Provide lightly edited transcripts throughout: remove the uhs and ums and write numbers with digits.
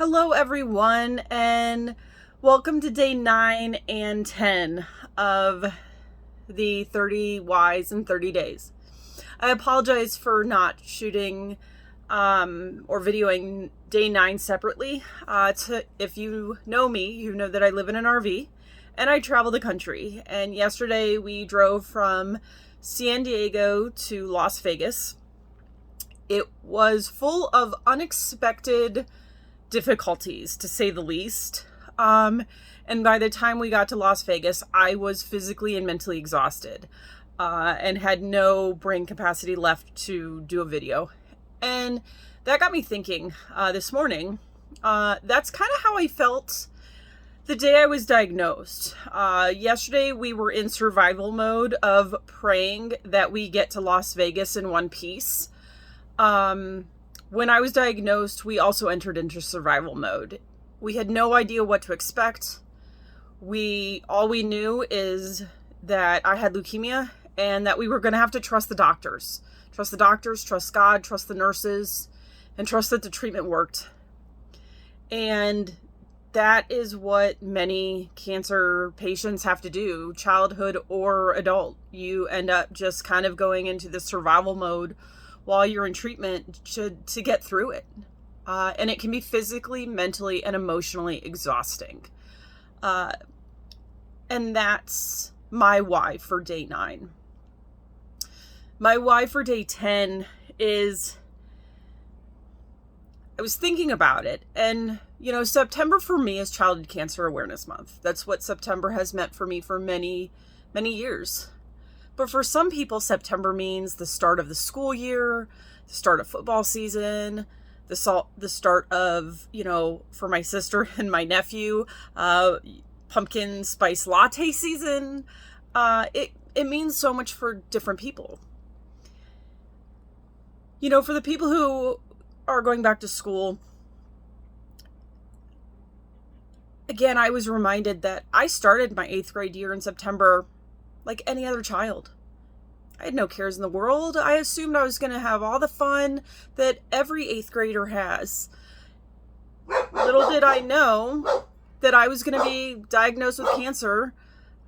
Hello, everyone, and welcome to day 9 and 10 of the 30 whys in 30 days. I apologize for not shooting or videoing day 9 separately. If you know me, you know that I live in an RV and I travel the country. And yesterday we drove from San Diego to Las Vegas. It was full of unexpected difficulties, to say the least. And by the time we got to Las Vegas, I was physically and mentally exhausted and had no brain capacity left to do a video. And that got me thinking this morning. That's kind of how I felt the day I was diagnosed. Yesterday, we were in survival mode of praying that we get to Las Vegas in one piece. When I was diagnosed, we also entered into survival mode. We had no idea what to expect. All we knew is that I had leukemia and that we were going to have to trust the doctors. Trust the doctors, trust God, trust the nurses, and trust that the treatment worked. And that is what many cancer patients have to do, childhood or adult. You end up just kind of going into the survival mode while you're in treatment to get through it. And it can be physically, mentally, and emotionally exhausting. And that's my why for day 9. My why for day 10 is, I was thinking about it, and September for me is Childhood Cancer Awareness Month. That's what September has meant for me for many, many years. But for some people, September means the start of the school year, the start of football season, the start of, for my sister and my nephew, pumpkin spice latte season. It means so much for different people. For the people who are going back to school, again, I was reminded that I started my 8th grade year in September like any other child. I had no cares in the world. I assumed I was going to have all the fun that every 8th grader has. Little did I know that I was going to be diagnosed with cancer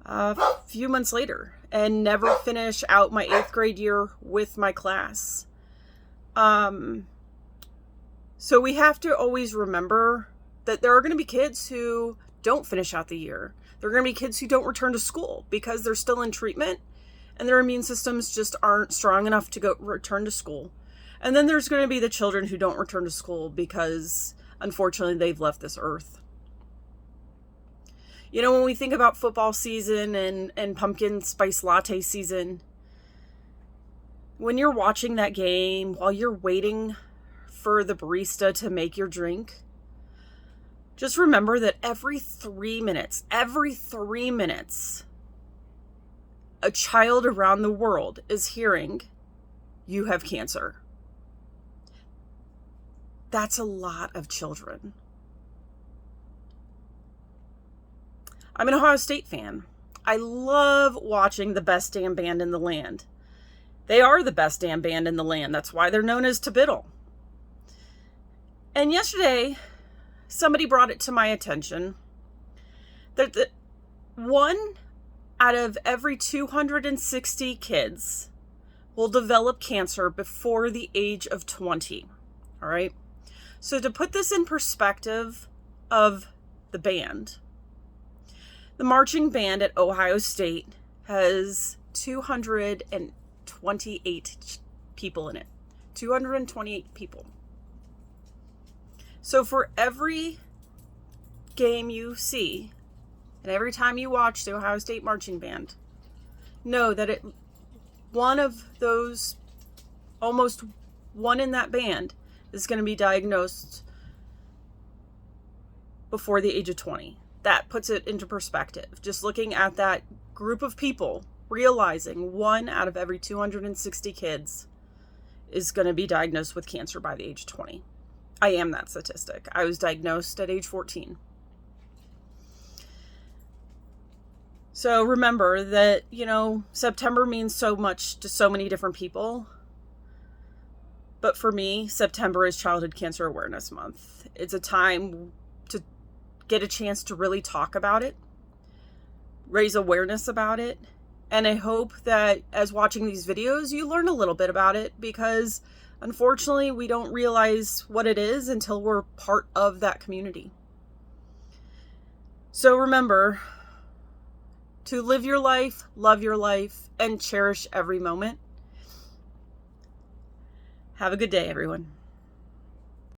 a few months later and never finish out my 8th grade year with my class. So we have to always remember that there are going to be kids who don't finish out the year. There are going to be kids who don't return to school because they're still in treatment and their immune systems just aren't strong enough to return to school. And then there's going to be the children who don't return to school because, unfortunately, they've left this earth. When we think about football season and pumpkin spice latte season, when you're watching that game while you're waiting for the barista to make your drink, just remember that every 3 minutes, a child around the world is hearing, "You have cancer." That's a lot of children. I'm an Ohio State fan. I love watching the best damn band in the land. They are the best damn band in the land. That's why they're known as Tabiddle. And yesterday, somebody brought it to my attention that one out of every 260 kids will develop cancer before the age of 20. All right. So to put this in perspective of the band, the marching band at Ohio State has 228 people in it. 228 people. So for every game you see, and every time you watch the Ohio State marching band, know that one of those, almost one in that band, is going to be diagnosed before the age of 20. That puts it into perspective. Just looking at that group of people, realizing 1 out of every 260 kids is going to be diagnosed with cancer by the age of 20. I am that statistic. I was diagnosed at age 14. So remember that, September means so much to so many different people. But for me, September is Childhood Cancer Awareness Month. It's a time to get a chance to really talk about it, raise awareness about it. And I hope that as watching these videos, you learn a little bit about it, because unfortunately, we don't realize what it is until we're part of that community. So remember to live your life, love your life, and cherish every moment. Have a good day, everyone.